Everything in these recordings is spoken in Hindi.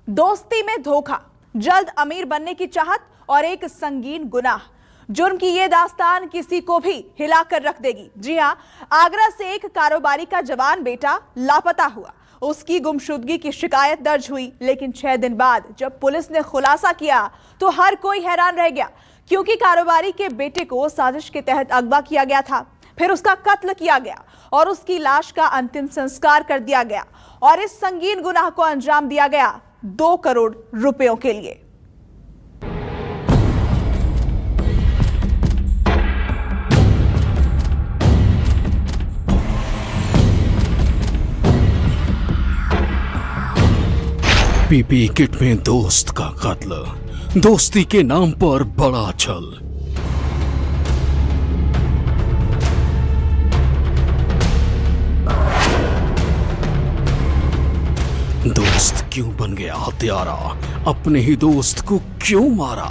दोस्ती में धोखा, जल्द अमीर बनने की चाहत और एक संगीन गुनाह। जुर्म की ये दास्तान किसी को भी हिलाकर रख देगी। जी हां, आगरा से एक कारोबारी का जवान बेटा लापता हुआ। उसकी गुमशुदगी की शिकायत दर्ज हुई, लेकिन 6 दिन बाद जब पुलिस ने खुलासा किया तो हर कोई हैरान रह गया, क्योंकि कारोबारी के बेटे को साजिश के तहत अगवा किया गया था, फिर उसका कत्ल किया गया और उसकी लाश का अंतिम संस्कार कर दिया गया और इस संगीन गुनाह को अंजाम दिया गया 2 करोड़ रुपयों के लिए। पीपी किट में दोस्त का कत्ल, दोस्ती के नाम पर बड़ा छल। दोस्त क्यों बन गया हत्यारा, अपने ही दोस्त को क्यों मारा?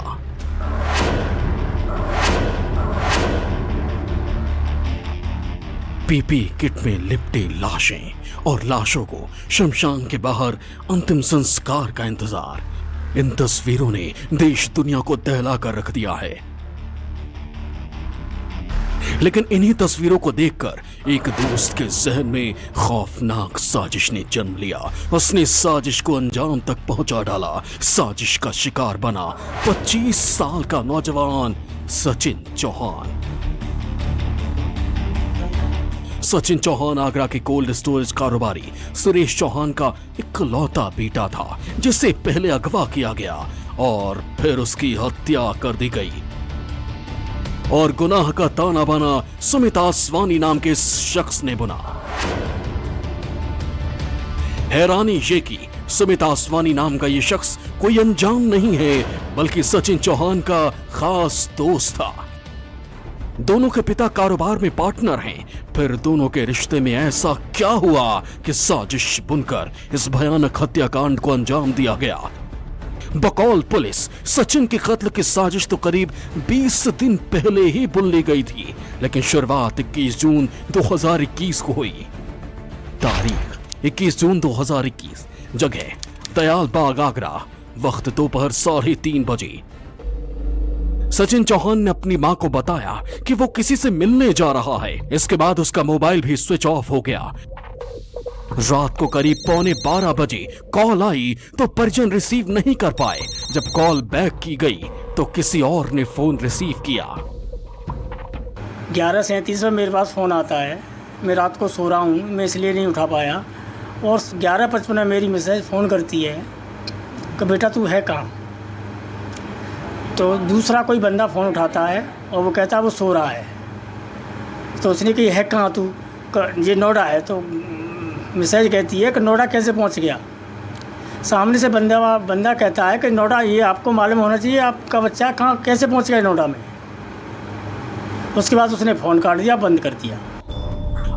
पीपी किट में लिपटी लाशें और लाशों को शमशान के बाहर अंतिम संस्कार का इंतजार। इन तस्वीरों ने देश दुनिया को दहला कर रख दिया है। लेकिन इन्हीं तस्वीरों को देखकर एक दोस्त के जहन में खौफनाक साजिश ने जन्म लिया। उसने साजिश को अंजाम तक पहुंचा डाला। साजिश का शिकार बना 25 साल का नौजवान सचिन चौहान। सचिन चौहान आगरा के कोल्ड स्टोरेज कारोबारी सुरेश चौहान का इकलौता बेटा था, जिसे पहले अगवा किया गया और फिर उसकी हत्या कर दी गई। और गुनाह का ताना बाना सुमित आसवानी नाम के इस शख्स ने बुना। हैरानी ये कि सुमित आसवानी नाम का ये शख्स कोई अनजान नहीं है, बल्कि सचिन चौहान का खास दोस्त था। दोनों के पिता कारोबार में पार्टनर हैं। फिर दोनों के रिश्ते में ऐसा क्या हुआ कि साजिश बुनकर इस भयानक हत्याकांड को अंजाम दिया गया? बकौल पुलिस, सचिन के कत्ल की साजिश तो करीब 20 दिन पहले ही बुन ली गई थी, लेकिन शुरुआत 21 जून 2021 को हुई। तारीख 21 जून 2021, जगह दयाल बाग आगरा, वक्त दोपहर 3:30 बजे। सचिन चौहान ने अपनी मां को बताया कि वो किसी से मिलने जा रहा है। इसके बाद उसका मोबाइल भी स्विच ऑफ हो गया। रात को करीब 11:15 बजे कॉल आई तो परिजन रिसीव नहीं कर पाए। जब कॉल बैक की गई तो किसी और ने फोन रिसीव किया। 11:37 में मेरे पास फ़ोन आता है। मैं रात को सो रहा हूँ, मैं इसलिए नहीं उठा पाया। और 11:55 में मेरी मैसेज फ़ोन करती है कि बेटा तू है कहाँ। तो दूसरा कोई बंदा फ़ोन उठाता है और वो कहता है वो सो रहा है। तो उसने कि है कहाँ तू? ये नोएडा है। तो मैसेज कहती है कि नोएडा कैसे पहुंच गया? सामने से बंदा कहता है कि नोएडा, ये आपको मालूम होना चाहिए आपका बच्चा कहाँ कैसे पहुंच गया नोएडा में। उसके बाद उसने फ़ोन काट दिया, बंद कर दिया।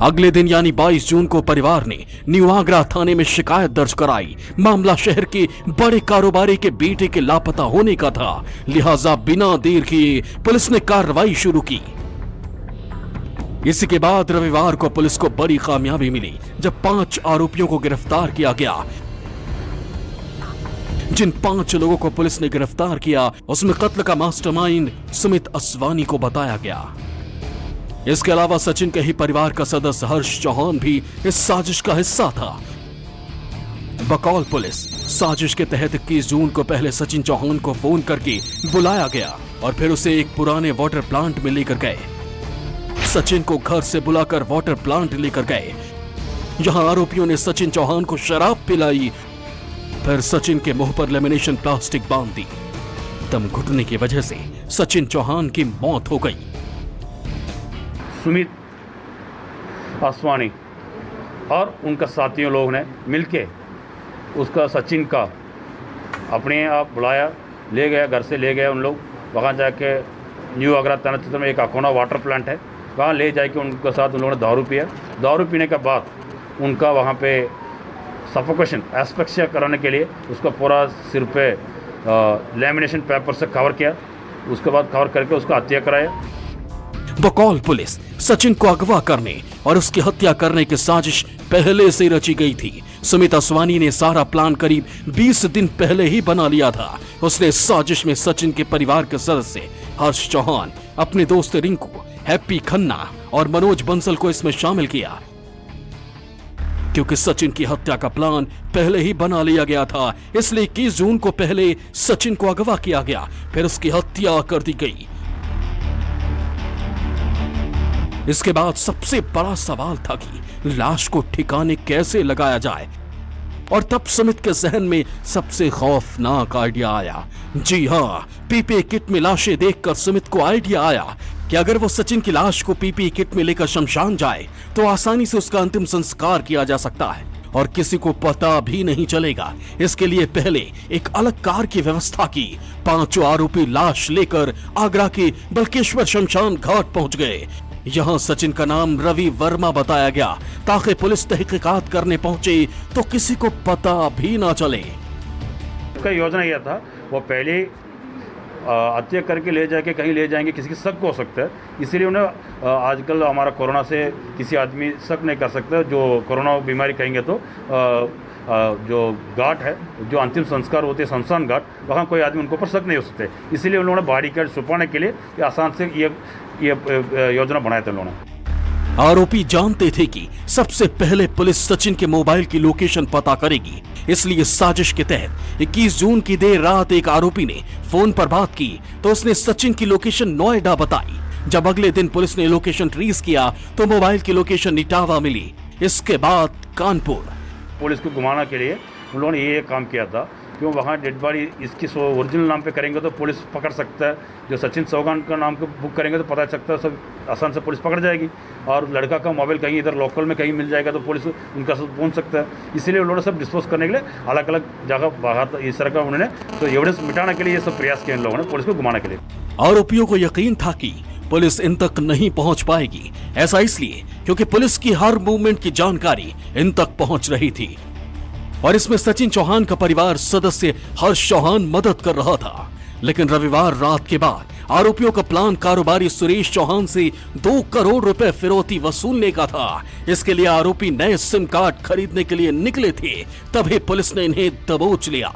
अगले दिन यानी 22 जून को परिवार ने न्यू आगरा थाने में शिकायत दर्ज कराई। मामला शहर के बड़े कारोबारी के बेटे के लापता होने का था, लिहाजा बिना देर किए पुलिस ने कार्रवाई शुरू की। इसी के बाद रविवार को पुलिस को बड़ी कामयाबी मिली जब 5 आरोपियों को गिरफ्तार किया गया। जिन 5 लोगों को पुलिस ने गिरफ्तार किया उसमें कत्ल का मास्टरमाइंड सुमित आसवानी को बताया गया। इसके अलावा सचिन के ही परिवार का सदस्य हर्ष चौहान भी इस साजिश का हिस्सा था। बकौल पुलिस, साजिश के तहत 21 जून को पहले सचिन चौहान को फोन करके बुलाया गया और फिर उसे एक पुराने वाटर प्लांट में लेकर गए। सचिन को घर से बुलाकर वाटर प्लांट लेकर गए। यहां आरोपियों ने सचिन चौहान को शराब पिलाई, फिर सचिन के मुंह पर लेमिनेशन प्लास्टिक बांध दी। दम घुटने की वजह से सचिन चौहान की मौत हो गई। सुमित आसवानी और उनका साथियों लोग ने मिलके उसका सचिन का अपने आप बुलाया, ले गया, घर से ले गया उन लोग। वहाँ जाके न्यू आगरा थाना क्षेत्र में एक अकोना वाटर प्लांट है, वहाँ ले जाके उनके साथ उन लोगों ने दारू पिया। दारू पीने के बाद उनका वहाँ पे सफोकेशन एस्पेक्सिया कराने के लिए उसका पूरा सिर पे लेमिनेशन पेपर से कवर किया। उसके बाद कवर करके उसका हत्या कराया। बकौल पुलिस, सचिन को अगवा करने और उसकी हत्या करने की साजिश पहले से रची गई थी। सुमित असवानी ने सारा प्लान करीब 20 दिन पहले ही बना लिया था। उसने इस साजिश में सचिन के परिवार के सदस्य हर्ष चौहान, अपने दोस्त रिंकू, हैप्पी खन्ना और मनोज बंसल को इसमें शामिल किया। क्योंकि सचिन की हत्या का प्लान पहले ही बना लिया गया था, इसलिए 21 जून को पहले सचिन को अगवा किया गया, फिर उसकी हत्या कर दी गई। इसके बाद सबसे बड़ा सवाल था कि लाश को ठिकाने कैसे लगाया जाए, और तब सुमित के जहन में सबसे खौफनाक आइडिया आया। जी हाँ, पीपीई किट में लाशें देखकर सुमित को आइडिया आया कि अगर वो सचिन की लाश को पीपीई किट में लेकर शमशान जाए तो आसानी से उसका अंतिम संस्कार किया जा सकता है और किसी को पता भी नहीं चलेगा। इसके लिए पहले एक अलग कार की व्यवस्था की। 5 आरोपी लाश लेकर आगरा के बल्केश्वर शमशान घाट पहुंच गए। यहाँ सचिन का नाम रवि वर्मा बताया गया ताकि पुलिस तहकीकात करने पहुंचे तो किसी को पता भी ना चले। उसका योजना यह था, वो पहले हत्या करके ले जाके कहीं ले जाएंगे, किसी की शक हो सकता है, इसीलिए उन्हें आजकल हमारा कोरोना से किसी आदमी शक नहीं कर सकता। जो कोरोना बीमारी कहेंगे तो जो घाट है, जो अंतिम संस्कार होते हैं शमशान घाट, वहाँ कोई आदमी उनके ऊपर शक नहीं हो सकते, इसीलिए उन्होंने बॉडी कार्ड छुपाने के लिए ये आसान से ये योजना बनाया था उन्होंने। आरोपी जानते थे कि सबसे पहले पुलिस सचिन के मोबाइल की लोकेशन पता करेगी, इसलिए साजिश के तहत 21 जून की देर रात एक आरोपी ने फोन पर बात की तो उसने सचिन की लोकेशन नोएडा बताई। जब अगले दिन पुलिस ने लोकेशन ट्रेस किया तो मोबाइल की लोकेशन इटावा मिली। इसके बाद कानपुर पुलिस को घुमाने के लिए उन लोगों ने ये काम किया था, क्यों वहाँ डेड बॉडी इसकी ओरिजिनल नाम पे करेंगे तो पुलिस पकड़ सकता है, जो सचिन चौहान का नाम को बुक करेंगे तो पता चलता है, सब आसान से पुलिस पकड़ जाएगी, और लड़का का मोबाइल कहीं इधर लोकल में कहीं मिल जाएगा तो पुलिस उनका सब पहुँच सकता है। इसीलिए उन्होंने सब डिस्पोज करने के लिए अलग अलग जगह बाहर इस तरह का उन्होंने तो एविडेंस मिटाने के लिए ये सब प्रयास किए इन लोगों ने पुलिस को घुमाने के लिए। आरोपियों को यकीन था कि पुलिस इन तक नहीं पहुंच पाएगी। ऐसा इसलिए क्योंकि पुलिस की हर मूवमेंट की जानकारी इन तक पहुंच रही थी, और इसमें सचिन चौहान का परिवार सदस्य हर्ष चौहान मदद कर रहा था। लेकिन रविवार रात के बाद आरोपियों का प्लान कारोबारी सुरेश चौहान से 2 करोड़ रुपए फिरौती वसूलने का था। इसके लिए आरोपी नए सिम कार्ड खरीदने के लिए निकले थे, तभी पुलिस ने इन्हें दबोच लिया।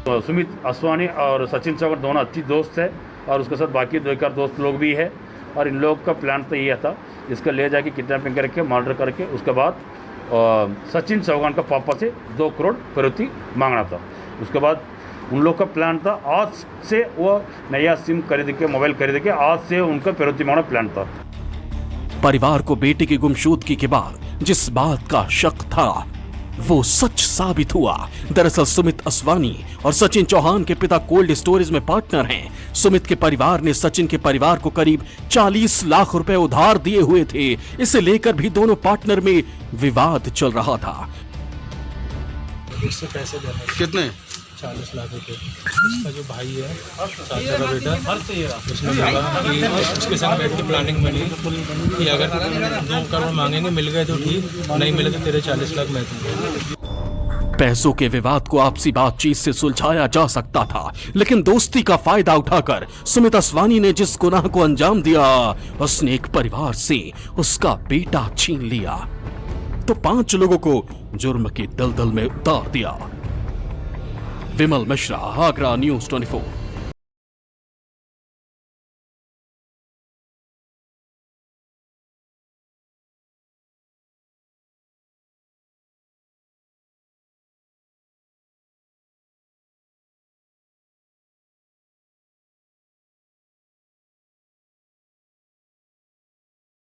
तो सुमित असवानी और सचिन चौहान दोनों अच्छी दोस्त है, और उसके साथ बाकी 2 दोस्त लोग भी है, और इन लोग का प्लान तो ये था, इसका ले जाके किडनैपिंग करके मर्डर करके उसके बाद सचिन चौहान का पापा से 2 करोड़ फिरौती मांगना था। उसके बाद उन लोग का प्लान था आज से वो नया सिम खरीद के मोबाइल खरीद के आज से उनका फिरौती मांगना प्लान था। परिवार को बेटे की गुमशुदगी के बाद जिस बात का शक था वो सच साबित हुआ। दरअसल सुमित असवानी और सचिन चौहान के पिता कोल्ड स्टोरेज में पार्टनर हैं। सुमित के परिवार ने सचिन के परिवार को करीब 40 लाख रुपए उधार दिए हुए थे। इसे लेकर भी दोनों पार्टनर में विवाद चल रहा था। उससे पैसे देने कितने? 40 लाख रुपए। उसका जो भाई है, चाचा का बेटा, उसने बोला कि उसके साथ बैठ के प्लानिंग बनी कि अगर 2 करोड़ मांगेंगे मिल गए तो ठीक, नहीं मिले तो तेरे 40 लाख मैं दूंगा। पैसों के विवाद को आपसी बातचीत से सुलझाया जा सकता था, लेकिन दोस्ती का फायदा उठाकर सुमित असवानी ने जिस गुनाह को अंजाम दिया, उसने एक परिवार से उसका बेटा छीन लिया तो 5 लोगों को जुर्म की दलदल में उतार दिया। विमल मिश्रा, आगरा न्यूज़ 24।